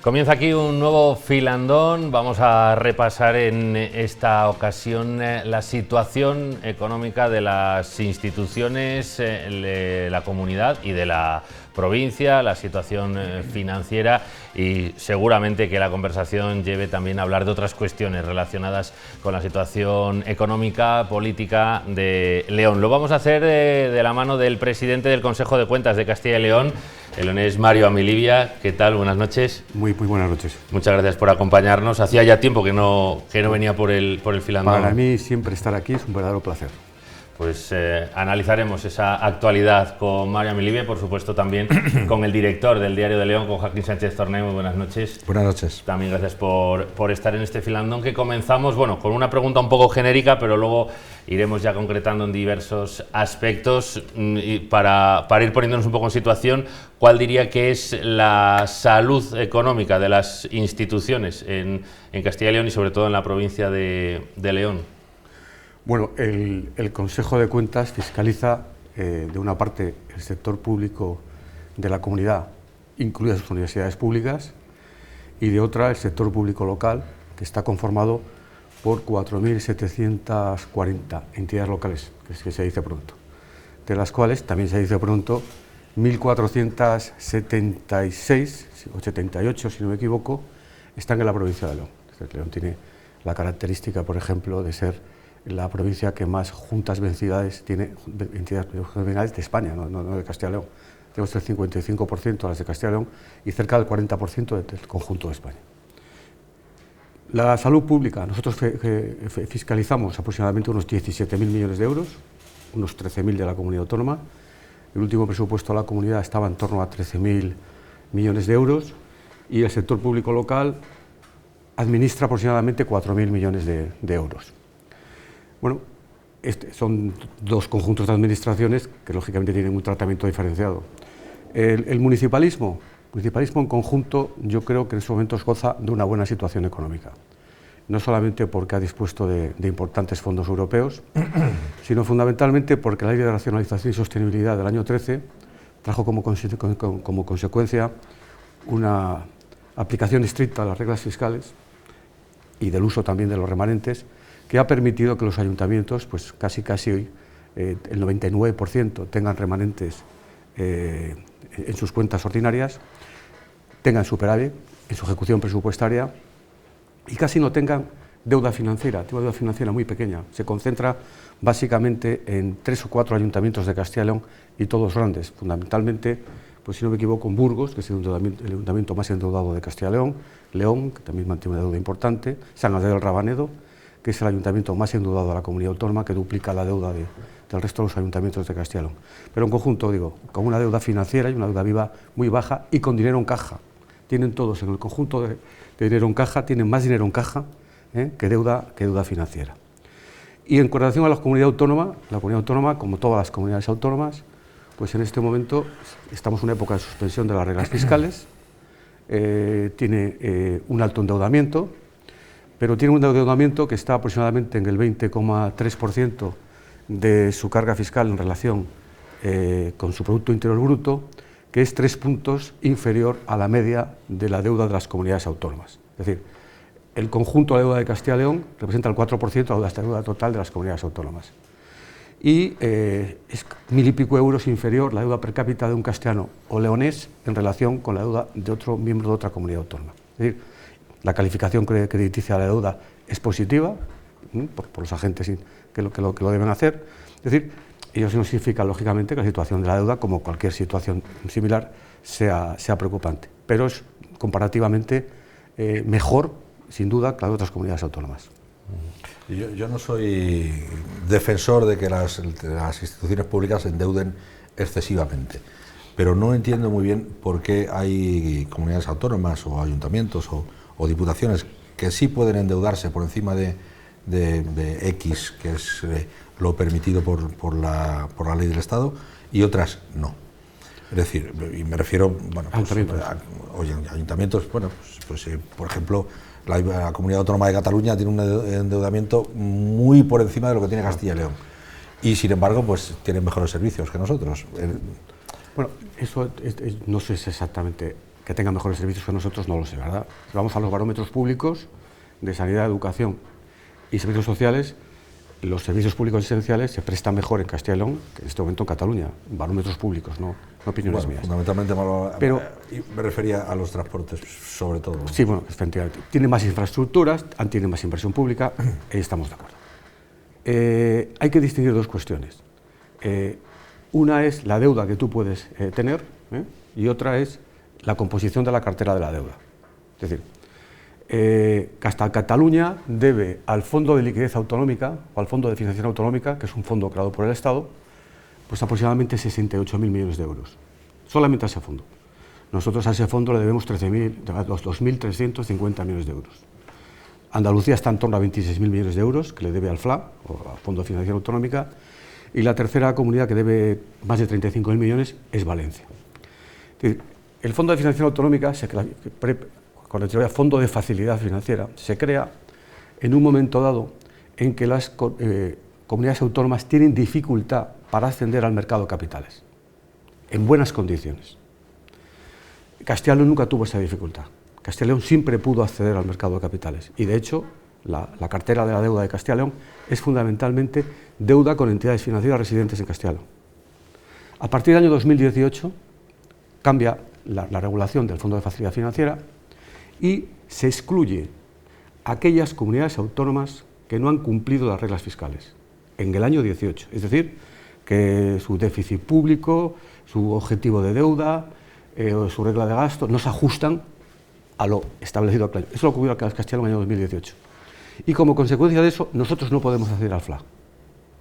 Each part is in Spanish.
Comienza aquí un nuevo filandón. Vamos a repasar en esta ocasión la situación económica de las instituciones, de la comunidad y de la provincia, la situación financiera, y seguramente que la conversación lleve también a hablar de otras cuestiones relacionadas con la situación económica, política de León. Lo vamos a hacer de la mano del presidente del Consejo de Cuentas de Castilla y León, el leonés Mario Amilibia. ¿Qué tal? Buenas noches. Muy buenas noches. Muchas gracias por acompañarnos. Hacía ya tiempo que no venía por el filandón. Para mí siempre estar aquí es un verdadero placer. Pues analizaremos esa actualidad con Mario Amilibia y, por supuesto, también con el director del Diario de León, con Joaquín Sánchez Torné. Muy buenas noches. Buenas noches. También gracias por estar en este filandón, que comenzamos con una pregunta un poco genérica, pero luego iremos ya concretando en diversos aspectos. Y para ir poniéndonos un poco en situación, ¿cuál diría que es la salud económica de las instituciones en Castilla y León y sobre todo en la provincia de León? Bueno, el Consejo de Cuentas fiscaliza, de una parte, el sector público de la comunidad, incluidas sus universidades públicas, y de otra, el sector público local, que está conformado por 4.740 entidades locales, que se dice pronto, de las cuales, también se dice pronto, 1.476, o 78, si no me equivoco, están en la provincia de León. León tiene la característica, por ejemplo, de ser la provincia que más juntas vencidas tiene, entidades vecinales de España, no de Castilla y León. Tenemos el 55% de las de Castilla y León y cerca del 40% del conjunto de España. La salud pública, nosotros fiscalizamos aproximadamente unos 17.000 millones de euros, unos 13.000 de la comunidad autónoma. El último presupuesto de la comunidad estaba en torno a 13.000 millones de euros y el sector público local administra aproximadamente 4.000 millones de euros. Bueno, son dos conjuntos de administraciones que lógicamente tienen un tratamiento diferenciado. El municipalismo en conjunto, yo creo que en estos momentos goza de una buena situación económica. No solamente porque ha dispuesto de importantes fondos europeos, sino fundamentalmente porque la Ley de Racionalización y Sostenibilidad del año 13 trajo como consecuencia una aplicación estricta de las reglas fiscales y del uso también de los remanentes, que ha permitido que los ayuntamientos, pues casi hoy, el 99% tengan remanentes en sus cuentas ordinarias, tengan superávit en su ejecución presupuestaria y casi no tengan deuda financiera. Tiene una deuda financiera muy pequeña, se concentra básicamente en 3 o 4 ayuntamientos de Castilla y León y todos grandes, fundamentalmente, pues si no me equivoco, en Burgos, que es el ayuntamiento más endeudado de Castilla y León, León, que también mantiene una deuda importante, San Adrián del Rabanedo, que es el ayuntamiento más endeudado de la comunidad autónoma, que duplica la deuda del resto de los ayuntamientos de Castilla y León. Pero en conjunto, con una deuda financiera y una deuda viva muy baja y con dinero en caja. Tienen todos en el conjunto de dinero en caja, tienen más dinero en caja que deuda financiera. Y en relación a la comunidad autónoma, como todas las comunidades autónomas, pues en este momento estamos en una época de suspensión de las reglas fiscales, tiene un alto endeudamiento, pero tiene un endeudamiento que está aproximadamente en el 20,3% de su carga fiscal en relación con su Producto Interior Bruto, que es 3 puntos inferior a la media de la deuda de las comunidades autónomas. Es decir, el conjunto de la deuda de Castilla y León representa el 4% de la deuda total de las comunidades autónomas. Y es 1.000 y pico euros inferior la deuda per cápita de un castellano o leonés en relación con la deuda de otro miembro de otra comunidad autónoma. Es decir, la calificación crediticia de la deuda es positiva, por los agentes que lo deben hacer. Es decir, ello no significa, lógicamente, que la situación de la deuda, como cualquier situación similar, sea preocupante. Pero es comparativamente mejor, sin duda, que la de otras comunidades autónomas. Yo no soy defensor de que las instituciones públicas se endeuden excesivamente, pero no entiendo muy bien por qué hay comunidades autónomas o ayuntamientos o diputaciones que sí pueden endeudarse por encima de X, que es lo permitido por la ley del Estado, y otras no. Es decir, y me refiero, bueno, pues, ayuntamientos, bueno, pues, por ejemplo, la Comunidad Autónoma de Cataluña tiene un endeudamiento muy por encima de lo que tiene Castilla y León, y sin embargo, pues tienen mejores servicios que nosotros. Bueno, eso no sé exactamente que tengan mejores servicios que nosotros, no lo sé, ¿verdad? Si vamos a los barómetros públicos de sanidad, educación y servicios sociales, los servicios públicos esenciales se prestan mejor en Castilla y León que en este momento en Cataluña, barómetros públicos, no opiniones mías. Fundamentalmente pero me refería a los transportes, sobre todo. Sí, bueno, efectivamente. Tienen más infraestructuras, tienen más inversión pública, ahí estamos de acuerdo. Hay que distinguir dos cuestiones. Una es la deuda que tú puedes tener, y otra es la composición de la cartera de la deuda. Es decir, hasta Cataluña debe al Fondo de Liquidez Autonómica o al Fondo de Financiación Autonómica, que es un fondo creado por el Estado, pues aproximadamente 68.000 millones de euros, solamente a ese fondo. Nosotros a ese fondo le debemos 2.350 millones de euros. Andalucía está en torno a 26.000 millones de euros que le debe al FLA, o al Fondo de Financiación Autonómica, y la tercera comunidad que debe más de 35.000 millones es Valencia. Es decir, el Fondo de Financiación Autonómica, con el Fondo de Facilidad Financiera, se crea en un momento dado en que las comunidades autónomas tienen dificultad para ascender al mercado de capitales, en buenas condiciones. Castilla y León nunca tuvo esa dificultad. Castilla y León siempre pudo acceder al mercado de capitales y, de hecho, la cartera de la deuda de Castilla y León es fundamentalmente deuda con entidades financieras residentes en Castilla y León. A partir del año 2018 cambia la regulación del Fondo de Facilidad Financiera y se excluye aquellas comunidades autónomas que no han cumplido las reglas fiscales en el año 18, es decir, que su déficit público, su objetivo de deuda, o su regla de gasto no se ajustan a lo establecido. Eso es lo que ocurrió en Castilla y León en el año 2018. Y como consecuencia de eso, nosotros no podemos acceder al FLA.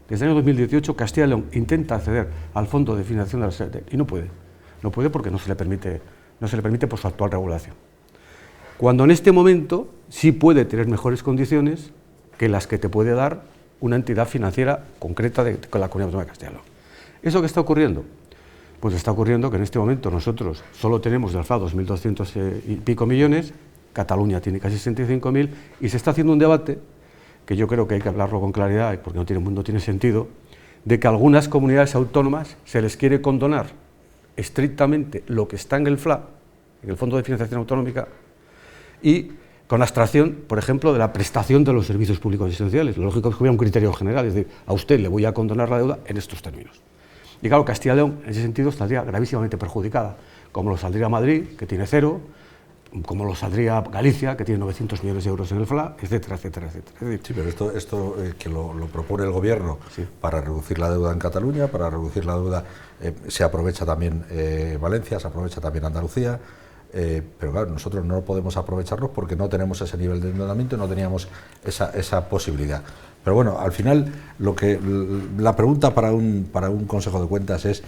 Desde el año 2018, Castilla y León intenta acceder al Fondo de Financiación de la SED y no puede. No puede porque no se le permite por su actual regulación. Cuando en este momento sí puede tener mejores condiciones que las que te puede dar una entidad financiera concreta con la Comunidad Autónoma de Castilla y León. ¿Eso qué está ocurriendo? Pues está ocurriendo que en este momento nosotros solo tenemos del FLA 2.200 y pico millones, Cataluña tiene casi 65.000 y se está haciendo un debate, que yo creo que hay que hablarlo con claridad porque no tiene sentido, de que a algunas comunidades autónomas se les quiere condonar estrictamente lo que está en el FLA, en el Fondo de Financiación Autonómica, y con abstracción, por ejemplo, de la prestación de los servicios públicos esenciales. Lo lógico es que hubiera un criterio general, es decir, a usted le voy a condonar la deuda en estos términos. Y claro, Castilla y León en ese sentido estaría gravísimamente perjudicada, como lo saldría Madrid, que tiene 0, como lo saldría Galicia, que tiene 900 millones de euros en el FLA, etcétera, etcétera, etcétera. Es decir, sí, pero esto que lo propone el Gobierno, sí, para reducir la deuda en Cataluña, para reducir la deuda, se aprovecha también Valencia, se aprovecha también Andalucía, pero claro, nosotros no podemos aprovecharlos porque no tenemos ese nivel de endeudamiento, no teníamos esa posibilidad. Pero bueno, al final la pregunta para un Consejo de Cuentas es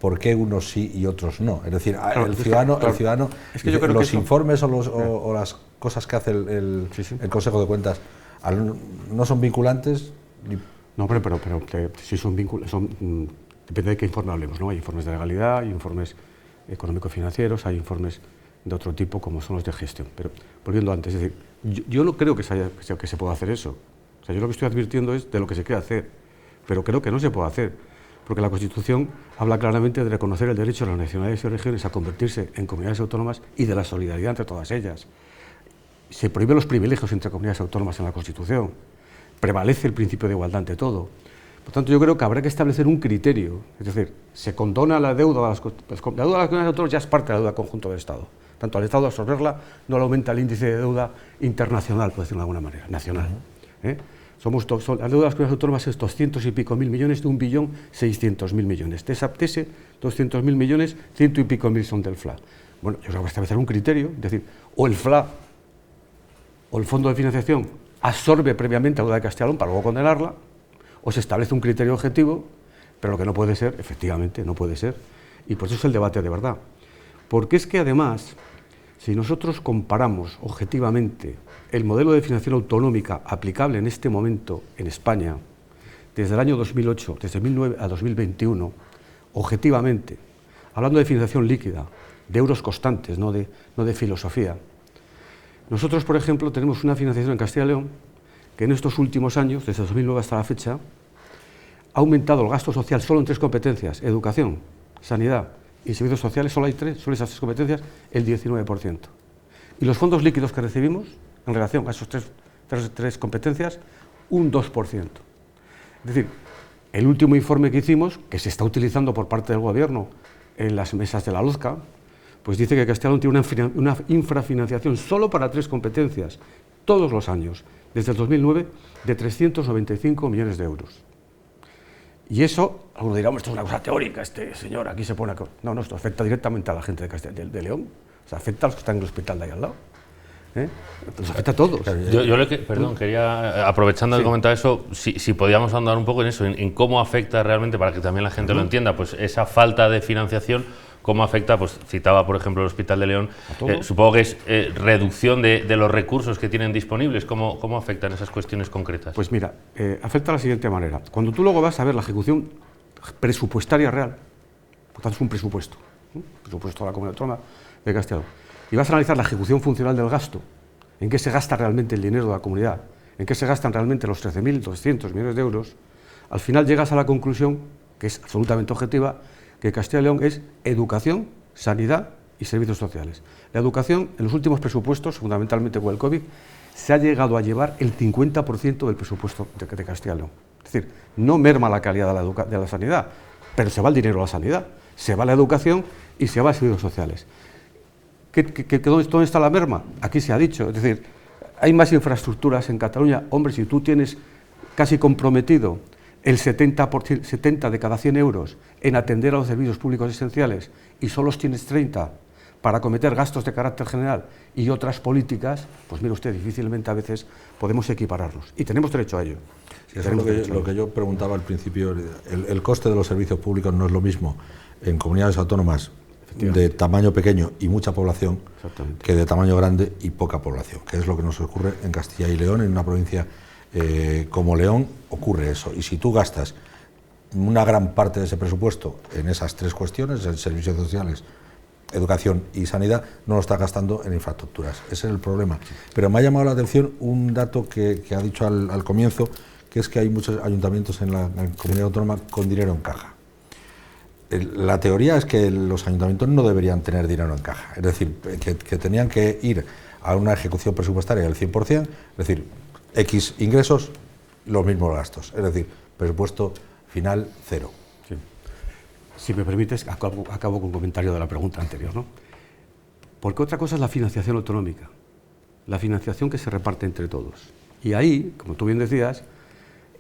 ¿por qué unos sí y otros no? Es decir, claro, el ciudadano es que yo creo los que informes o las cosas que hace el Consejo de Cuentas no son vinculantes. No, pero sí son vinculantes, depende de qué informe hablemos, ¿no? Hay informes de legalidad, hay informes económico-financieros, hay informes de otro tipo como son los de gestión. Pero volviendo antes, es decir, yo no creo que se pueda hacer eso. O sea, yo lo que estoy advirtiendo es de lo que se quiere hacer, pero creo que no se puede hacer, porque la Constitución habla claramente de reconocer el derecho de las nacionalidades y regiones a convertirse en comunidades autónomas y de la solidaridad entre todas ellas. Se prohíben los privilegios entre comunidades autónomas en la Constitución, prevalece el principio de igualdad ante todo. Por tanto, yo creo que habrá que establecer un criterio, es decir, se condona la deuda a las comunidades autónomas, ya es parte de la deuda conjunto del Estado. Tanto al Estado absorberla no le aumenta el índice de deuda internacional, por decirlo de alguna manera, nacional. Las deudas de las comunidades autónomas es 200 y pico mil millones de 1.600.000 millones. De ese 200.000 millones, 100 y pico mil son del FLA. Bueno, yo creo que hay que establecer un criterio, es decir, o el FLA o el Fondo de Financiación absorbe previamente la deuda de Castilla y León para luego condenarla, o se establece un criterio objetivo, pero lo que no puede ser, efectivamente, no puede ser, y por eso es el debate de verdad. Porque es que además, si nosotros comparamos objetivamente el modelo de financiación autonómica aplicable en este momento en España, desde el año 2008, desde 2009 a 2021, objetivamente, hablando de financiación líquida, de euros constantes, no de filosofía, nosotros, por ejemplo, tenemos una financiación en Castilla y León que en estos últimos años, desde 2009 hasta la fecha, ha aumentado el gasto social solo en 3 competencias: educación, sanidad y servicios sociales solo hay 3, solo esas 3 competencias, el 19%. Y los fondos líquidos que recibimos en relación a esas tres competencias, un 2%. Es decir, el último informe que hicimos, que se está utilizando por parte del Gobierno en las mesas de la LOZCA, pues dice que Castilla y León tiene una infrafinanciación solo para 3 competencias, todos los años, desde el 2009, de 395 millones de euros. Y eso, algunos dirán, esto es una cosa teórica, este señor aquí se pone... No, esto afecta directamente a la gente de León, o sea, afecta a los que están en el hospital de ahí al lado. Nos afecta a todos. Perdón, quería, aprovechando de comentar eso, si podíamos andar un poco en eso, en cómo afecta realmente, para que también la gente lo entienda, pues esa falta de financiación, cómo afecta, pues citaba por ejemplo el Hospital de León, supongo que es reducción de los recursos que tienen disponibles, ¿cómo afectan esas cuestiones concretas? Pues mira, afecta de la siguiente manera. Cuando tú luego vas a ver la ejecución presupuestaria real, por tanto es un presupuesto de la Comunidad Autónoma de Castilla y León, y vas a analizar la ejecución funcional del gasto, en qué se gasta realmente el dinero de la comunidad, en qué se gastan realmente los 13.200 millones de euros, al final llegas a la conclusión, que es absolutamente objetiva, que Castilla y León es educación, sanidad y servicios sociales. La educación, en los últimos presupuestos, fundamentalmente con el COVID, se ha llegado a llevar el 50% del presupuesto de Castilla y León. Es decir, no merma la calidad de la sanidad, pero se va el dinero a la sanidad, se va a la educación y se va a servicios sociales. ¿Dónde está la merma? Aquí se ha dicho, es decir, hay más infraestructuras en Cataluña. Hombre, si tú tienes casi comprometido el 70 de cada 100 euros en atender a los servicios públicos esenciales y solo tienes 30 para acometer gastos de carácter general y otras políticas, pues mire usted, difícilmente a veces podemos equipararnos. Y tenemos derecho a ello. Sí, eso es lo que yo preguntaba al principio. El coste de los servicios públicos no es lo mismo en comunidades autónomas de tamaño pequeño y mucha población que de tamaño grande y poca población, que es lo que nos ocurre en Castilla y León. En una provincia como León ocurre eso, y si tú gastas una gran parte de ese presupuesto en esas 3 cuestiones, en servicios sociales, educación y sanidad, no lo estás gastando en infraestructuras. Ese es el problema. Pero me ha llamado la atención un dato que ha dicho al comienzo, que es que hay muchos ayuntamientos en la comunidad autónoma con dinero en caja. La teoría es que los ayuntamientos no deberían tener dinero en caja, es decir, que tenían que ir a una ejecución presupuestaria del 100%, es decir, X ingresos, los mismos gastos, es decir, presupuesto final 0. Sí. Si me permites, acabo con un comentario de la pregunta anterior, ¿no? Porque otra cosa es la financiación autonómica, la financiación que se reparte entre todos. Y ahí, como tú bien decías,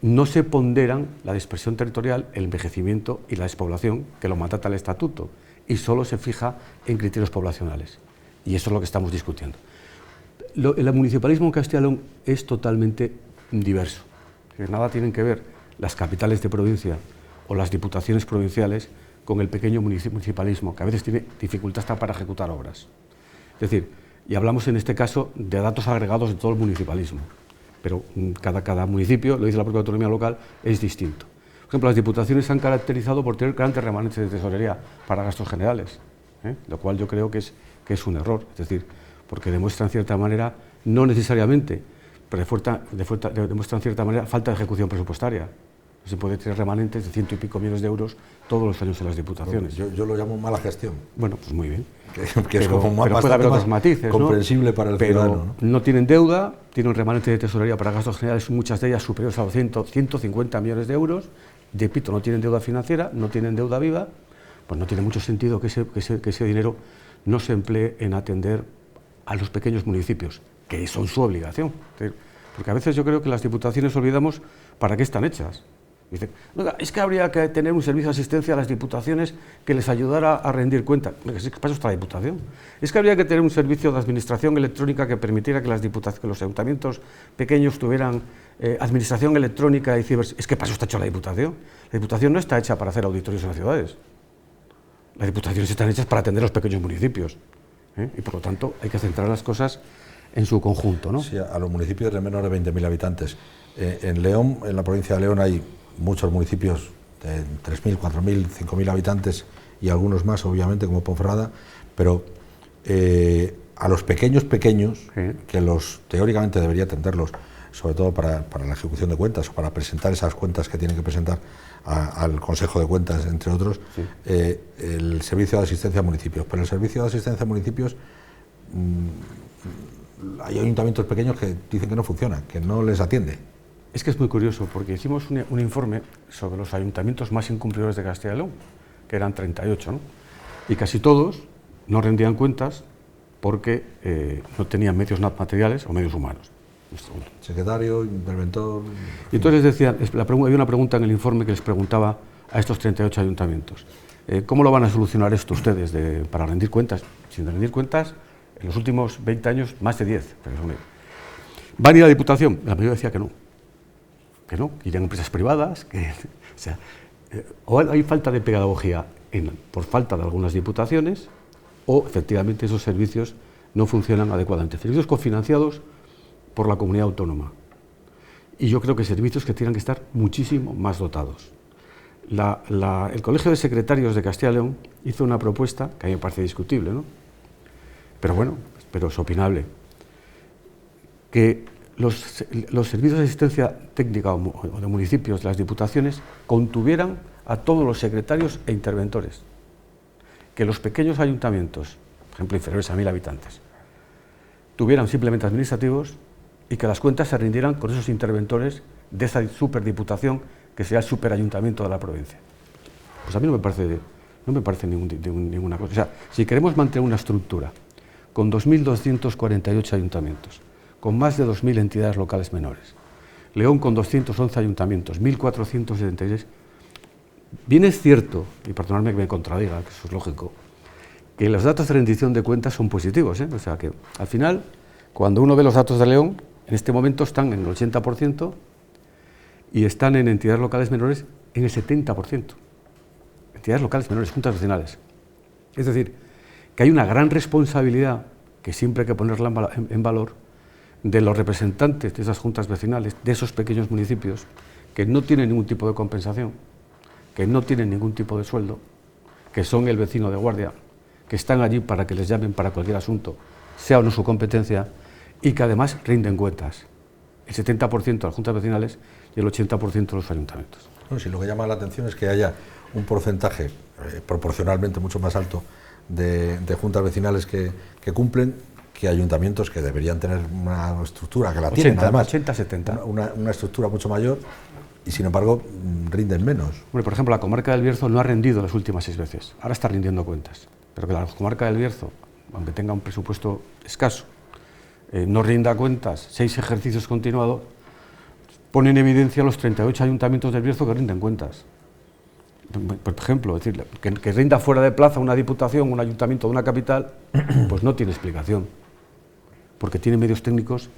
no se ponderan la dispersión territorial, el envejecimiento y la despoblación, que lo mandata el Estatuto, y solo se fija en criterios poblacionales. Y eso es lo que estamos discutiendo. El municipalismo en Castilla y León es totalmente diverso. Nada tienen que ver las capitales de provincia o las diputaciones provinciales con el pequeño municipalismo, que a veces tiene dificultad hasta para ejecutar obras. Es decir, y hablamos en este caso de datos agregados de todo el municipalismo, pero cada municipio, lo dice la propia autonomía local, es distinto. Por ejemplo, las diputaciones se han caracterizado por tener grandes remanentes de tesorería para gastos generales, lo cual yo creo que es un error, es decir, porque demuestra en cierta manera, no necesariamente, pero demuestra en cierta manera falta de ejecución presupuestaria. No se puede tener remanentes de 100 y pico millones de euros todos los años en las diputaciones. Yo lo llamo mala gestión. Bueno, pues muy bien. Que es como pero puede haber otros matices, comprensible, ¿no? Para el ciudadano, ¿no? No tienen deuda, tienen remanente de tesorería para gastos generales, muchas de ellas superiores a los 150 millones de euros. Repito, no tienen deuda financiera, no tienen deuda viva, pues no tiene mucho sentido que ese dinero no se emplee en atender a los pequeños municipios, que son su obligación. Porque a veces yo creo que las diputaciones olvidamos para qué están hechas. Dicen, es que habría que tener un servicio de asistencia a las diputaciones que les ayudara a rendir cuentas. Es que para eso está la diputación. Es que habría que tener un servicio de administración electrónica que permitiera que los ayuntamientos pequeños tuvieran administración electrónica y ciber... Es que para eso está hecha la diputación. La diputación no está hecha para hacer auditorios en las ciudades. Las diputaciones están hechas para atender a los pequeños municipios. Y por lo tanto hay que centrar las cosas en su conjunto, ¿no? Sí, a los municipios de menos de 20.000 habitantes. En León, en la provincia de León, hay muchos municipios de 3.000, 4.000, 5.000 habitantes y algunos más, obviamente, como Ponferrada, pero a los pequeños, que los teóricamente debería atenderlos sobre todo para la ejecución de cuentas o para presentar esas cuentas que tienen que presentar al Consejo de Cuentas, entre otros, sí. El servicio de asistencia a municipios. Pero el servicio de asistencia a municipios, hay ayuntamientos pequeños que dicen que no funciona, que no les atiende. Es que es muy curioso, porque hicimos un informe sobre los ayuntamientos más incumplidores de Castilla y León, que eran 38, ¿no? Y casi todos no rendían cuentas porque no tenían medios materiales o medios humanos. Secretario, interventor... Y entonces decía, había una pregunta en el informe que les preguntaba a estos 38 ayuntamientos. ¿Cómo lo van a solucionar esto ustedes para rendir cuentas? Sin rendir cuentas, en los últimos 20 años, más de 10. ¿Van a ir a la Diputación? La mayoría decía que no, que irían a empresas privadas, o hay falta de pedagogía por falta de algunas diputaciones, o efectivamente esos servicios no funcionan adecuadamente. Servicios cofinanciados por la comunidad autónoma. Y yo creo que servicios que tienen que estar muchísimo más dotados. El Colegio de Secretarios de Castilla y León hizo una propuesta que a mí me parece discutible, ¿no? Pero bueno, pero es opinable, que los servicios de asistencia técnica o de municipios de las diputaciones contuvieran a todos los secretarios e interventores, que los pequeños ayuntamientos, por ejemplo inferiores a 1000 habitantes, tuvieran simplemente administrativos y que las cuentas se rindieran con esos interventores de esa superdiputación que sería el superayuntamiento de la provincia. Pues a mí no me parece ninguna cosa. O sea, si queremos mantener una estructura con 2.248 ayuntamientos, con más de 2.000 entidades locales menores, León con 211 ayuntamientos, 1.476, bien es cierto, y perdonadme que me contradiga, que eso es lógico, que los datos de rendición de cuentas son positivos, ¿eh? O sea que al final, cuando uno ve los datos de León, en este momento están en el 80% y están en entidades locales menores en el 70%. Entidades locales menores, juntas vecinales. Es decir, que hay una gran responsabilidad, que siempre hay que ponerla en valor, de los representantes de esas juntas vecinales, de esos pequeños municipios, que no tienen ningún tipo de compensación, que no tienen ningún tipo de sueldo, que son el vecino de guardia, que están allí para que les llamen para cualquier asunto, sea o no su competencia, y que además rinden cuentas. El 70% de las juntas vecinales y el 80% de los ayuntamientos. No, si lo que llama la atención es que haya un porcentaje proporcionalmente mucho más alto de juntas vecinales que cumplen, que ayuntamientos que deberían tener una estructura, que la tienen además, 80-70. Una estructura mucho mayor, y sin embargo rinden menos. Bueno, por ejemplo, la comarca del Bierzo no ha rendido las últimas 6 veces, ahora está rindiendo cuentas, pero que la comarca del Bierzo, aunque tenga un presupuesto escaso, no rinda cuentas 6 ejercicios continuados, pone en evidencia los 38 ayuntamientos del Bierzo que rinden cuentas. Por ejemplo, decir, que rinda fuera de plaza una diputación, un ayuntamiento de una capital, pues no tiene explicación, porque tiene medios técnicos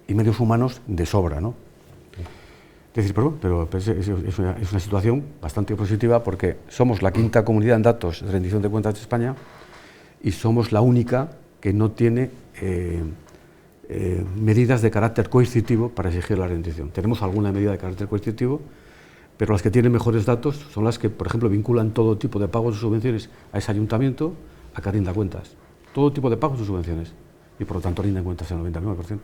y medios humanos de sobra, ¿no? Es decir, pero es una situación bastante positiva, porque somos la 5ª comunidad en datos de rendición de cuentas de España y somos la única que no tiene medidas de carácter coercitivo para exigir la rendición. Tenemos alguna medida de carácter coercitivo, pero las que tienen mejores datos son las que, por ejemplo, vinculan todo tipo de pagos y subvenciones a ese ayuntamiento a que rinda cuentas. Todo tipo de pagos y subvenciones. Y por lo tanto rinden cuentas el 99%.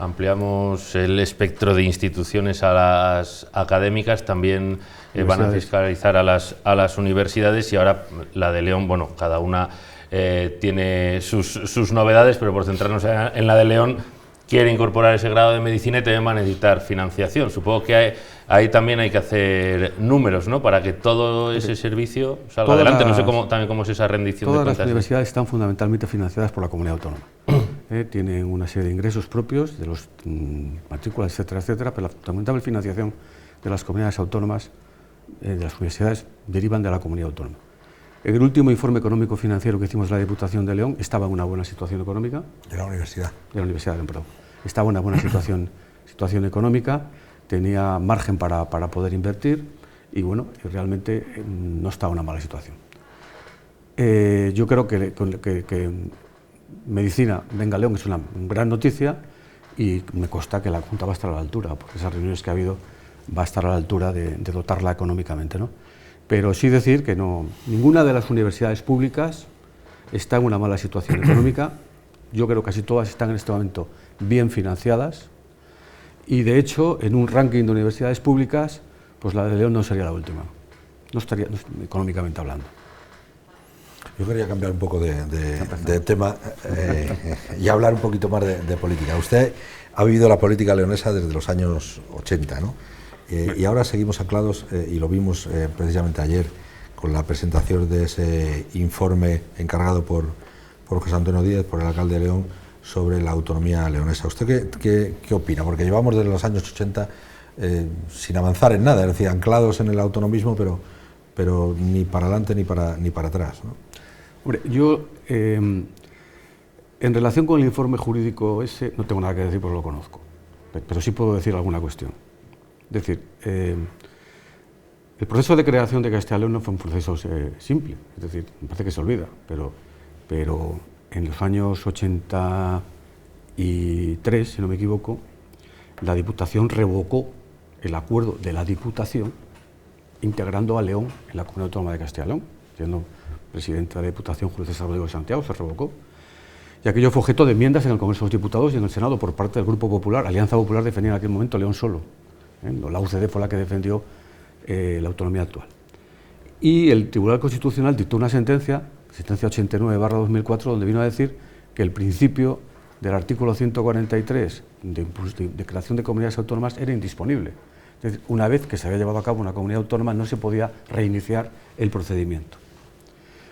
Ampliamos el espectro de instituciones a las académicas, también van a fiscalizar a las universidades, y ahora la de León, bueno, cada una tiene sus novedades, pero por centrarnos en la de León, quiere incorporar ese grado de medicina y también va a necesitar financiación. Supongo que ahí también hay que hacer números, ¿no?, para que todo ese servicio salga adelante. No sé cómo es esa rendición de cuentas. Todas las universidades están fundamentalmente financiadas por la comunidad autónoma. Tienen una serie de ingresos propios, de los matrículas, etcétera, etcétera, pero la fundamental financiación de las comunidades autónomas, de las universidades, derivan de la comunidad autónoma. En el último informe económico financiero que hicimos la Diputación de León estaba en una buena situación económica. De la universidad. De la Universidad de León, perdón. Estaba en una buena situación económica, tenía margen para poder invertir y bueno, realmente no estaba en una mala situación. Yo creo que medicina venga a León es una gran noticia y me consta que la Junta va a estar a la altura, porque esas reuniones que ha habido va a estar a la altura de dotarla económicamente, ¿no? Pero sí decir que ninguna de las universidades públicas está en una mala situación económica. Yo creo que casi todas están en este momento bien financiadas Y de hecho, en un ranking de universidades públicas, pues la de León no sería la última, no estaría económicamente hablando. Yo quería cambiar un poco de tema y hablar un poquito más de política. Usted ha vivido la política leonesa desde los años 80, ¿no? Y ahora seguimos anclados, y lo vimos precisamente ayer con la presentación de ese informe encargado por José Antonio Díez, por el alcalde de León, sobre la autonomía leonesa. ¿Usted qué opina? Porque llevamos desde los años 80 sin avanzar en nada, es decir, anclados en el autonomismo, pero ni para adelante ni para atrás, ¿no? Hombre, yo, en relación con el informe jurídico ese, no tengo nada que decir porque lo conozco, pero sí puedo decir alguna cuestión. Es decir, el proceso de creación de Castilla y León no fue un proceso simple, es decir, me parece que se olvida, pero en los años 83, si no me equivoco, la Diputación revocó el acuerdo de la Diputación integrando a León en la Comunidad Autónoma de Castilla y León, siendo presidente de la Diputación Julio César Rodrigo de Santiago, se revocó. Y aquello fue objeto de enmiendas en el Congreso de los Diputados y en el Senado por parte del Grupo Popular. Alianza Popular defendía en aquel momento León solo. La UCD fue la que defendió la autonomía actual. Y el Tribunal Constitucional dictó una sentencia 89/2004, donde vino a decir que el principio del artículo 143 de creación de comunidades autónomas era indisponible. Es decir, una vez que se había llevado a cabo una comunidad autónoma no se podía reiniciar el procedimiento,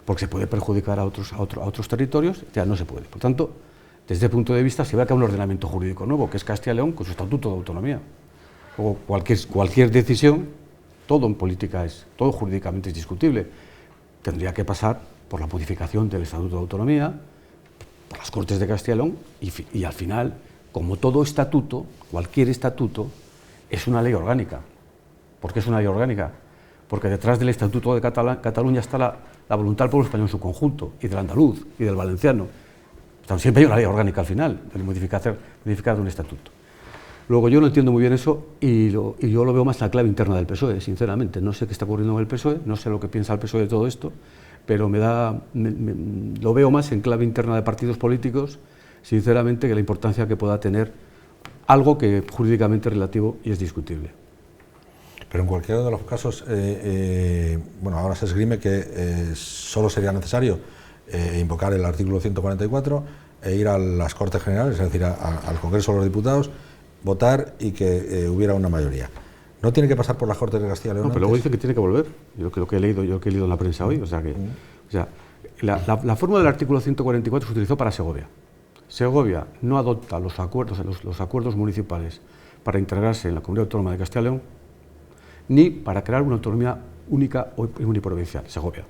porque se puede perjudicar a otros territorios, ya no se puede. Por tanto, desde ese punto de vista se ve acá un ordenamiento jurídico nuevo, que es Castilla y León con su estatuto de autonomía. Luego, cualquier decisión, todo en política todo jurídicamente es discutible, tendría que pasar por la modificación del estatuto de autonomía, por las Cortes de Castilla y León, y al final, como todo estatuto, cualquier estatuto, es una ley orgánica. ¿Por qué es una ley orgánica? Porque detrás del estatuto de Cataluña está la voluntad del pueblo español en su conjunto, y del andaluz, y del valenciano. Entonces, siempre hay una ley orgánica al final, de modificar de un estatuto. Luego, yo no entiendo muy bien eso, y yo lo veo más en la clave interna del PSOE, sinceramente. No sé qué está ocurriendo en el PSOE, no sé lo que piensa el PSOE de todo esto, pero lo veo más en clave interna de partidos políticos, sinceramente, que la importancia que pueda tener algo que jurídicamente es relativo y es discutible. Pero en cualquiera de los casos, bueno, ahora se esgrime que solo sería necesario invocar el artículo 144 e ir a las Cortes Generales, es decir, al Congreso de los Diputados, votar y que hubiera una mayoría. ¿No tiene que pasar por las Cortes de Castilla y León? No, pero luego dice que tiene que volver. Yo lo que he leído en la prensa hoy, la fórmula del artículo 144 se utilizó para Segovia. Segovia no adopta los acuerdos municipales para integrarse en la Comunidad Autónoma de Castilla y León, ni para crear una autonomía única o uniprovincial, Segovia.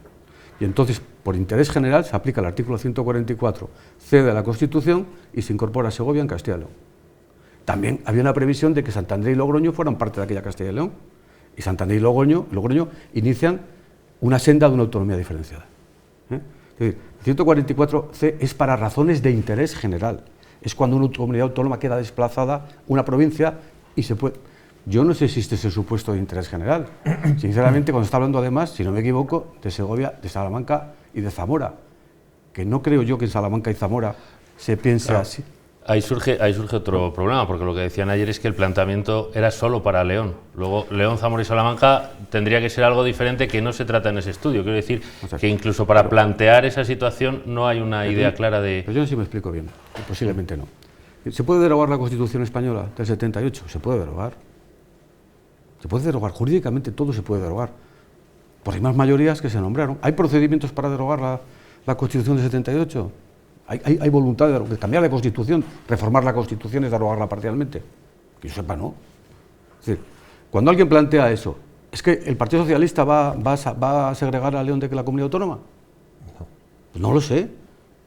Y entonces, por interés general, se aplica el artículo 144c de la Constitución y se incorpora a Segovia en Castilla y León. También había una previsión de que Santander y Logroño fueran parte de aquella Castilla y León, y Santander y Logroño inician una senda de una autonomía diferenciada. Es decir, el 144c es para razones de interés general. Es cuando una comunidad autónoma queda desplazada, una provincia, y se puede... Yo no sé si existe ese supuesto de interés general. Sinceramente, cuando está hablando además, si no me equivoco, de Segovia, de Salamanca y de Zamora, que no creo yo que en Salamanca y Zamora se piense así. Ahí surge otro problema, porque lo que decían ayer es que el planteamiento era solo para León. Luego, León, Zamora y Salamanca tendría que ser algo diferente que no se trata en ese estudio. Quiero decir que incluso para plantear esa situación no hay una idea clara de... Pero yo no sé si me explico bien, posiblemente no. ¿Se puede derogar la Constitución española del 78? Se puede derogar. Se puede derogar, jurídicamente todo se puede derogar. Por hay más mayorías que se nombraron. ¿Hay procedimientos para derogar la Constitución del 78? ¿Hay voluntad de cambiar la Constitución, reformar la Constitución y derogarla parcialmente? Que yo sepa, no. Es decir, cuando alguien plantea eso, ¿es que el Partido Socialista va a segregar a León de la comunidad autónoma? Pues no lo sé,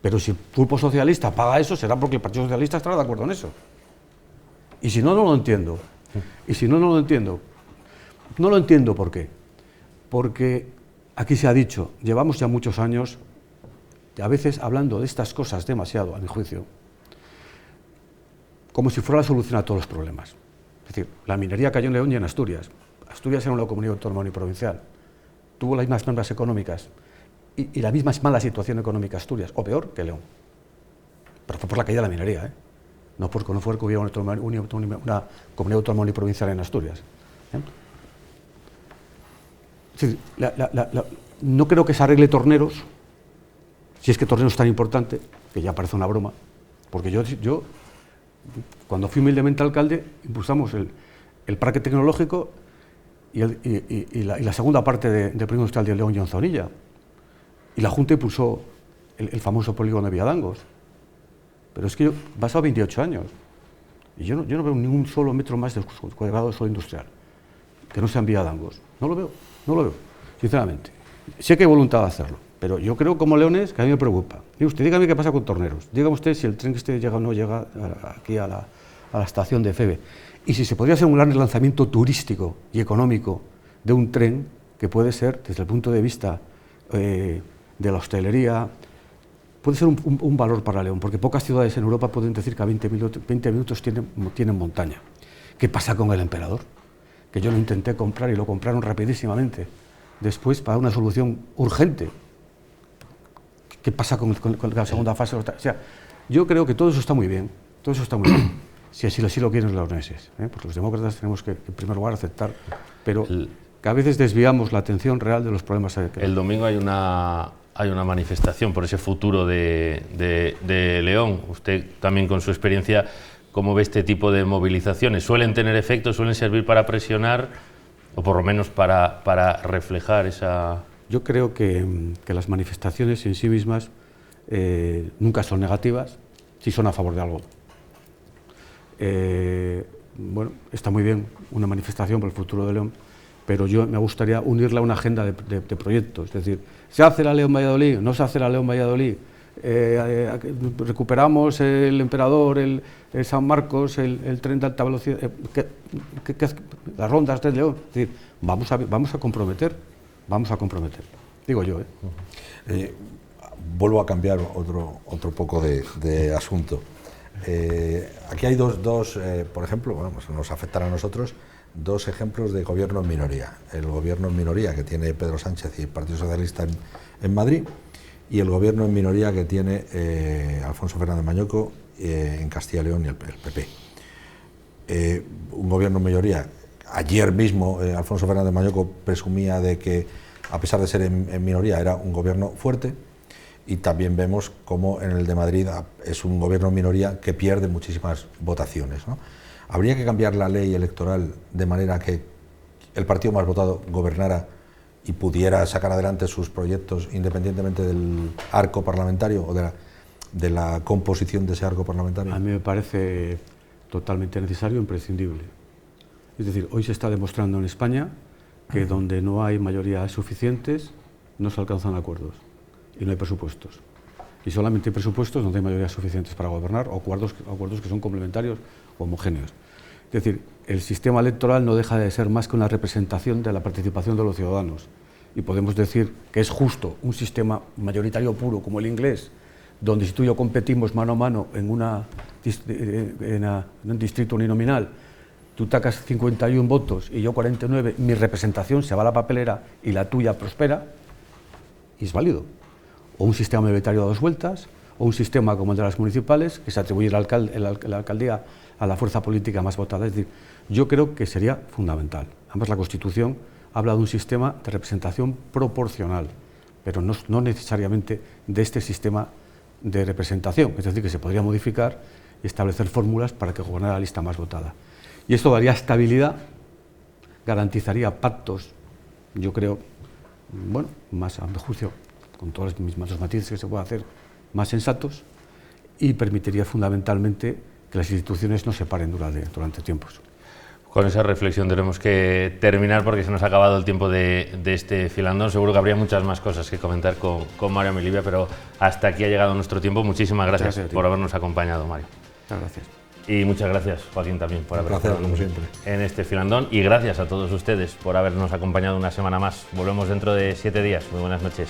pero si el Grupo Socialista paga eso, será porque el Partido Socialista estará de acuerdo en eso. Y si no, no lo entiendo. Y si no, no lo entiendo. No lo entiendo ¿por qué? Porque aquí se ha dicho, llevamos ya muchos años, a veces hablando de estas cosas demasiado, a mi juicio, como si fuera la solución a todos los problemas. Es decir, la minería cayó en León y en Asturias. Asturias era una comunidad autónoma uniprovincial. Tuvo las mismas normas económicas y la misma mala situación económica Asturias, o peor que León. Pero fue por la caída de la minería, no porque no fuera que hubiera una comunidad autónoma uniprovincial en Asturias. Es decir, no creo que se arregle Torneros, si es que Torneros es tan importante, que ya parece una broma, porque yo cuando fui humildemente alcalde, impulsamos el parque tecnológico y la segunda parte del Polígono Industrial de León y Onzonilla. Y la Junta impulsó el famoso polígono de Villadangos. Pero es que yo he pasado 28 años y yo no veo ni un solo metro más de cuadrado de suelo industrial que no sean Villadangos. No lo veo, sinceramente. Sé que hay voluntad de hacerlo, pero yo creo como leones que a mí me preocupa. Diga usted, dígame qué pasa con Torneros. Dígame usted si el tren que llega o no llega aquí a la estación de Feve. Y si se podría hacer un gran lanzamiento turístico y económico de un tren que puede ser, desde el punto de vista de la hostelería, puede ser un valor para León, porque pocas ciudades en Europa pueden decir que a 20 minutos tienen montaña. ¿Qué pasa con el Emperador? Que yo lo intenté comprar y lo compraron rapidísimamente. Después, para una solución urgente. ¿Qué pasa con la segunda fase? O sea, yo creo que todo eso está muy bien, si así lo quieren los leoneses, porque los demócratas tenemos que, en primer lugar, aceptar, pero que a veces desviamos la atención real de los problemas. El domingo hay una manifestación por ese futuro de León. Usted también, con su experiencia, ¿cómo ve este tipo de movilizaciones? ¿Suelen tener efecto, suelen servir para presionar o por lo menos para reflejar esa...? Yo creo que las manifestaciones en sí mismas nunca son negativas si son a favor de algo. Bueno, está muy bien una manifestación por el futuro de León, pero yo me gustaría unirla a una agenda de proyectos. Es decir, ¿se hace la León-Valladolid? ¿No se hace la León-Valladolid? ¿Recuperamos el Emperador, el San Marcos, el tren de alta velocidad? Las rondas de León. Es decir, vamos a comprometer, digo yo. Vuelvo a cambiar otro poco de asunto. Aquí hay dos por ejemplo, nos afectan a nosotros, dos ejemplos de gobierno en minoría. El gobierno en minoría que tiene Pedro Sánchez y el Partido Socialista en Madrid, y el gobierno en minoría que tiene Alfonso Fernández Mañoco en Castilla y León y el PP. Un gobierno en minoría. Ayer mismo Alfonso Fernández Mañoco presumía de que, a pesar de ser en minoría, era un gobierno fuerte, y también vemos cómo en el de Madrid es un gobierno en minoría que pierde muchísimas votaciones, ¿no? ¿Habría que cambiar la ley electoral de manera que el partido más votado gobernara y pudiera sacar adelante sus proyectos independientemente del arco parlamentario o de la composición de ese arco parlamentario? A mí me parece totalmente necesario e imprescindible. Es decir, hoy se está demostrando en España que donde no hay mayorías suficientes no se alcanzan acuerdos y no hay presupuestos. Y solamente hay presupuestos donde hay mayorías suficientes para gobernar o acuerdos que son complementarios o homogéneos. Es decir, el sistema electoral no deja de ser más que una representación de la participación de los ciudadanos. Y podemos decir que es justo un sistema mayoritario puro como el inglés, donde si tú y yo competimos mano a mano en un distrito uninominal, tú sacas 51 votos y yo 49, mi representación se va a la papelera y la tuya prospera, y es válido. O un sistema mayoritario a 2 vueltas, o un sistema como el de las municipales, que se atribuye la alcaldía a la fuerza política más votada. Es decir, yo creo que sería fundamental. Además, la Constitución habla de un sistema de representación proporcional, pero no necesariamente de este sistema de representación. Es decir, que se podría modificar y establecer fórmulas para que gobernara la lista más votada. Y esto daría estabilidad, garantizaría pactos, yo creo, bueno, más a mi juicio, con todos los matices que se puede hacer, más sensatos, y permitiría fundamentalmente que las instituciones no se paren durante tiempos. Con esa reflexión tenemos que terminar porque se nos ha acabado el tiempo de este filandón. Seguro que habría muchas más cosas que comentar con Mario Melivia, pero hasta aquí ha llegado nuestro tiempo. Muchísimas gracias por habernos acompañado, Mario. Muchas gracias. Y muchas gracias, Joaquín, también por haber estado como siempre en este filandón, y gracias a todos ustedes por habernos acompañado una semana más. Volvemos dentro de 7 días. Muy buenas noches.